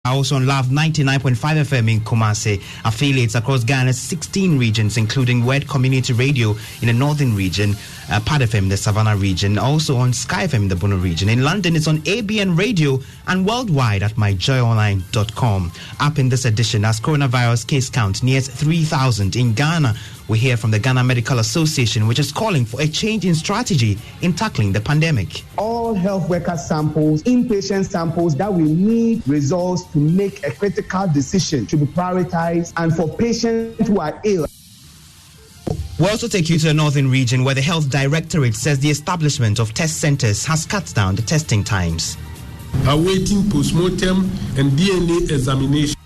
Also on Love 99.5 FM in Kumasi, affiliates across Ghana's 16 regions, including Word Community Radio in the northern region, Pad FM in the Savannah region, also on Sky FM in the Bono region. In London, it's on ABN Radio and worldwide at myjoyonline.com. Up in this edition, as coronavirus case count nears 3,000 in Ghana, we hear from the Ghana Medical Association, which is calling for a change in strategy in tackling the pandemic. All health worker samples, inpatient samples that will need results to make a critical decision to be prioritized, and for patients who are ill. We'll also take you to the northern region, where the Health Directorate says the establishment of test centers has cut down the testing times. Awaiting postmortem and DNA examination.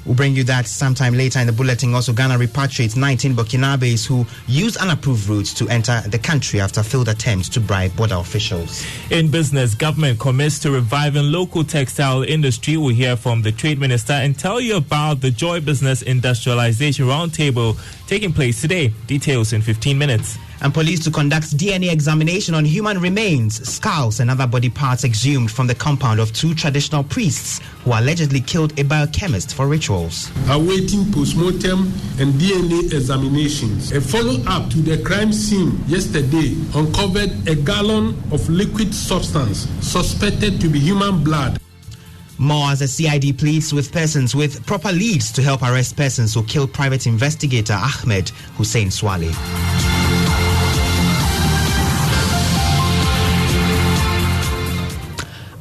We'll bring you that sometime later in the bulletin. Also, Ghana repatriates 19 Burkinabes who use unapproved routes to enter the country after failed attempts to bribe border officials. In business, government commits to reviving local textile industry. We'll hear from the Trade Minister and tell you about the Joy Business Industrialization Roundtable taking place today. Details in 15 minutes. And police to conduct DNA examination on human remains, skulls and other body parts exhumed from the compound of two traditional priests who allegedly killed a biochemist for rituals. Awaiting postmortem and DNA examinations. A follow-up to the crime scene yesterday uncovered a gallon of liquid substance suspected to be human blood. More as the CID pleads with persons with proper leads to help arrest persons who killed private investigator Ahmed Hussein Swale.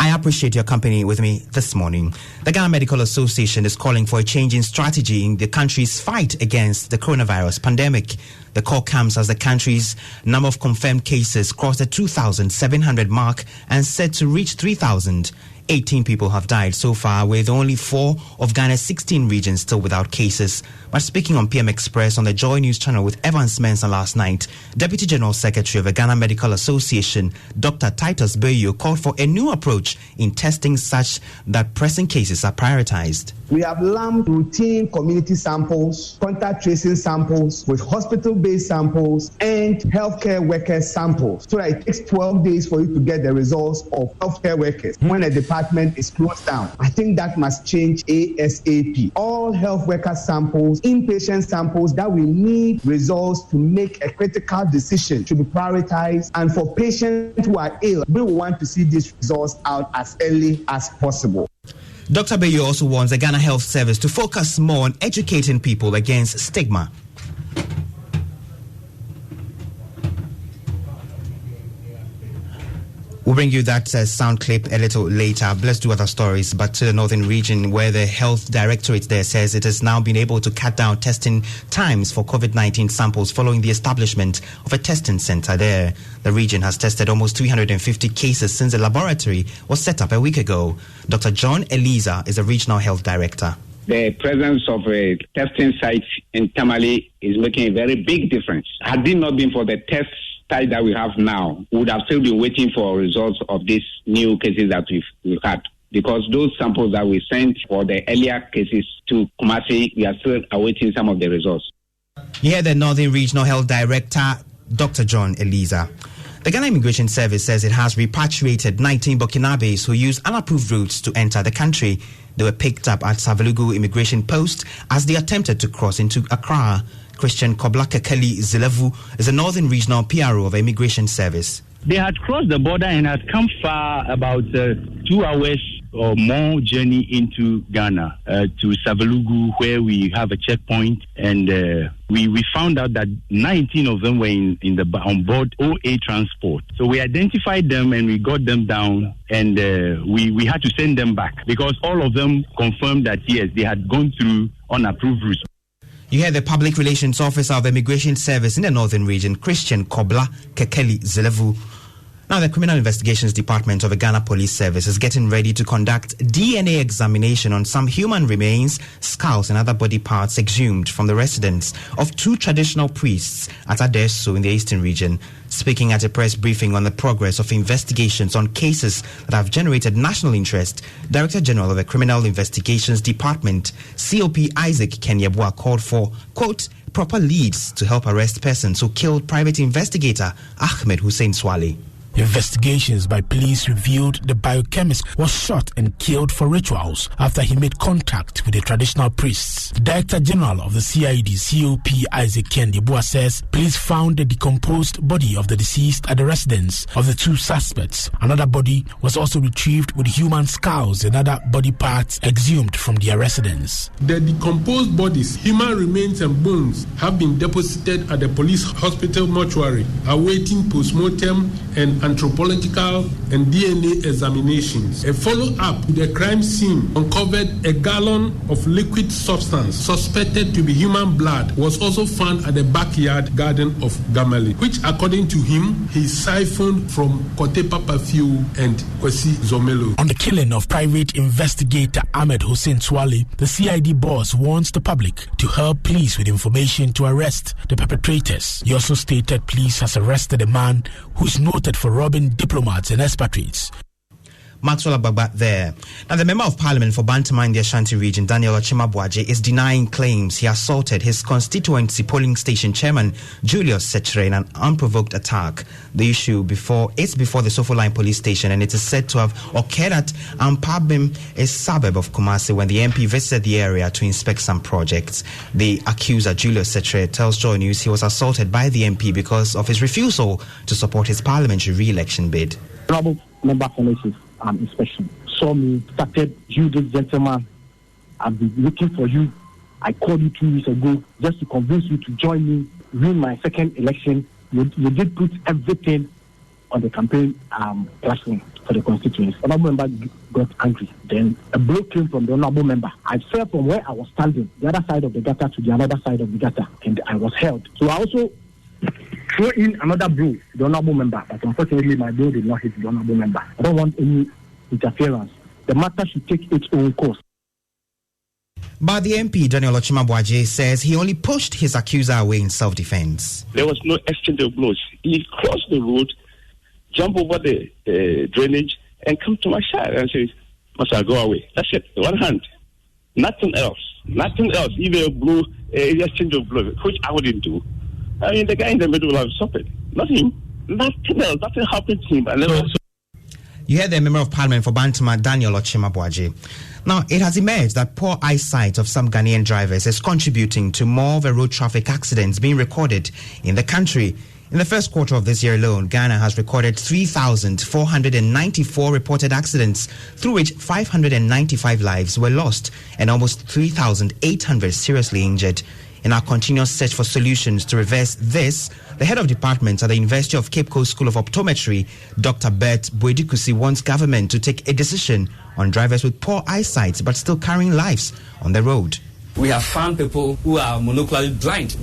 I appreciate your company with me this morning. The Ghana Medical Association is calling for a change in strategy in the country's fight against the coronavirus pandemic. The call comes as the country's number of confirmed cases crossed the 2,700 mark and set to reach 3,000. 18 people have died so far, with only 4 of Ghana's 16 regions still without cases. But speaking on PM Express on the Joy News channel with Evans Mensah last night, Deputy General Secretary of the Ghana Medical Association, Dr. Titus Beyo, called for a new approach in testing such that pressing cases are prioritized. We have lumped routine community samples, contact tracing samples with hospital-based samples and healthcare workers samples, so that it takes 12 days for you to get the results of healthcare workers when a department is closed down. I think that must change ASAP. All health worker samples, inpatient samples that will need results to make a critical decision to be prioritized, and for patients who are ill, we will want to see these results out as early as possible. Dr. Beyo also warns the Ghana Health Service to focus more on educating people against stigma. We'll bring you that sound clip a little later. Let's do other stories, but to the northern region, where the Health Directorate there says it has now been able to cut down testing times for COVID-19 samples following the establishment of a testing center there. The region has tested almost 350 cases since the laboratory was set up a week ago. Dr. John Eliza is the Regional Health Director. The presence of a testing site in Tamale is making a very big difference. Had it not been for the tests that we have now, we would have still been waiting for results of these new cases that we've had, because those samples that we sent for the earlier cases to Kumasi, we are still awaiting some of the results. Here, the Northern Regional Health Director, Dr. John Eliza. The Ghana Immigration Service says it has repatriated 19 Burkinabes who use unapproved routes to enter the country. They were picked up at Savalugu Immigration Post as they attempted to cross into Accra. Christian Kobla Kekeli Zilevu is a Northern Regional PRO of the Immigration Service. They had crossed the border and had come far, about 2 hours or more journey into Ghana to Savalugu, where we have a checkpoint, and we found out that 19 of them were on board OA transport. So we identified them and we got them down, and we had to send them back because all of them confirmed that yes, they had gone through unapproved routes. You hear the Public Relations Officer of the Immigration Service in the Northern Region, Christian Kobla Kekeli Zilevu. Now, the Criminal Investigations Department of the Ghana Police Service is getting ready to conduct DNA examination on some human remains, skulls and other body parts exhumed from the residence of two traditional priests at Adesso in the Eastern Region. Speaking at a press briefing on the progress of investigations on cases that have generated national interest, Director General of the Criminal Investigations Department, COP Isaac Kenyebua, called for, quote, proper leads to help arrest persons who killed private investigator Ahmed Hussein Swale. Investigations by police revealed the biochemist was shot and killed for rituals after he made contact with the traditional priests. The Director General of the CID, COP Isaac Kendibua, says police found the decomposed body of the deceased at the residence of the two suspects. Another body was also retrieved with human skulls and other body parts exhumed from their residence. The decomposed bodies, human remains and bones have been deposited at the police hospital mortuary, awaiting post-mortem and anthropological and DNA examinations. A follow-up to the crime scene uncovered a gallon of liquid substance suspected to be human blood was also found at the backyard garden of Gamali, which according to him, he siphoned from Kote Papa Fiu and Kwesi Zomelo. On the killing of private investigator Ahmed Hussein Swale, the CID boss warns the public to help police with information to arrest the perpetrators. He also stated police has arrested a man who is noted for robbing diplomats and expatriates. Maxwell Agbagba there. Now, the Member of Parliament for Bantama in the Ashanti region, Daniel Ochimabwaje, is denying claims he assaulted his constituency polling station chairman, Julius Sechere, in an unprovoked attack. The issue before the Sofoline police station, and it is said to have occurred at Ampabim, a suburb of Kumasi, when the MP visited the area to inspect some projects. The accuser, Julius Sechere, tells Joy News he was assaulted by the MP because of his refusal to support his parliamentary re-election bid. Honorable Member for inspection saw me, started, you, this gentleman, I've been looking for you. I called you 2 weeks ago just to convince you to join me, win my second election. You did put everything on the campaign platform for the constituency. The honorable member got angry. Then a blow came from the honorable member. I fell from where I was standing, the other side of the gutter to the other side of the gutter, and I was held. So I also throw in another blow to the honorable member, but unfortunately my blow did not hit the honorable member. I don't want any interference. The matter should take its own course. But the MP, Daniel Ochimabwaje, says he only pushed his accuser away in self-defense. There was no exchange of blows. He crossed the road, jumped over the drainage, and come to my side and says, "Must I go away?" That's it. One hand. Nothing else. Nothing else. Either a blow, exchange of blows, which I wouldn't do. I mean, the guy in the middle will have stopped it. Not him. Nothing else. Nothing happened to him. You heard the Member of Parliament for Bantama, Daniel Ochimabwaje. Now, it has emerged that poor eyesight of some Ghanaian drivers is contributing to more of the road traffic accidents being recorded in the country. In the first quarter of this year alone, Ghana has recorded 3,494 reported accidents, through which 595 lives were lost and almost 3,800 seriously injured. In our continuous search for solutions to reverse this, the head of department at the University of Cape Coast School of Optometry, Dr. Bert Bwedikusi, wants government to take a decision on drivers with poor eyesight but still carrying lives on the road. We have found people who are monocularly blind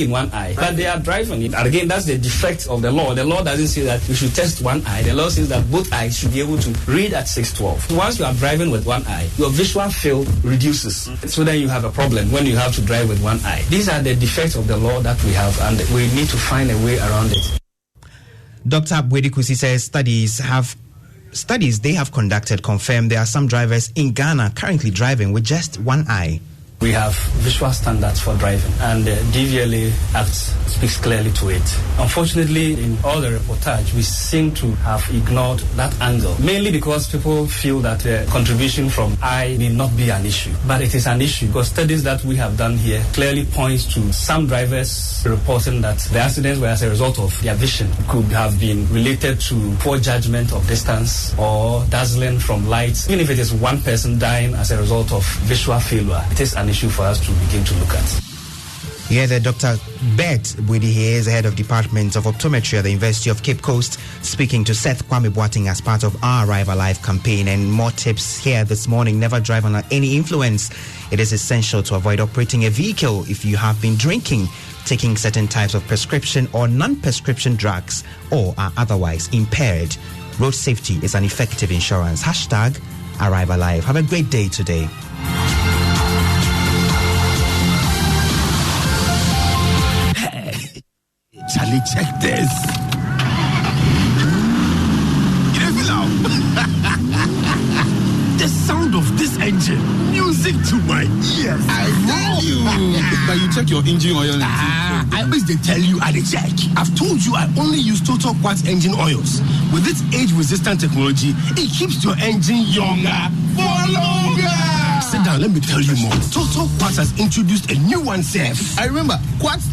in one eye, but they are driving it. And again, that's the defect of the law. The law doesn't say that you should test one eye. The law says that both eyes should be able to read at 612. Once you are driving with one eye, your visual field reduces. So then you have a problem when you have to drive with one eye. These are the defects of the law that we have, and we need to find a way around it. Dr. Bwedikusi says studies they have conducted confirm there are some drivers in Ghana currently driving with just one eye. We have visual standards for driving, and the DVLA Act speaks clearly to it. Unfortunately, in all the reportage, we seem to have ignored that angle, mainly because people feel that the contribution from eye may not be an issue. But it is an issue, because studies that we have done here clearly points to some drivers reporting that the accidents were as a result of their vision, could have been related to poor judgment of distance or dazzling from lights. Even if it is one person dying as a result of visual failure, it is an issue for us to begin to look at. Here, the Dr. Bert Bwedi, he is the head of Department of Optometry at the University of Cape Coast, speaking to Seth Kwame Boateng as part of our Arrive Alive campaign. And more tips here this morning: never drive under any influence. It is essential to avoid operating a vehicle if you have been drinking, taking certain types of prescription or non-prescription drugs, or are otherwise impaired. Road safety is an effective insurance. Hashtag Arrive Alive. Have a great day today. Charlie, check this. You don't feel out. The sound sound of this engine. Music to my ears. I tell you. But you check your engine oil. I wish they tell you at the check. I've told you I only use Total Quartz engine oils. With its age-resistant technology, it keeps your engine younger for longer. Sit down, let me tell you more. Total Quartz has introduced a new one, Seth. I remember Quartz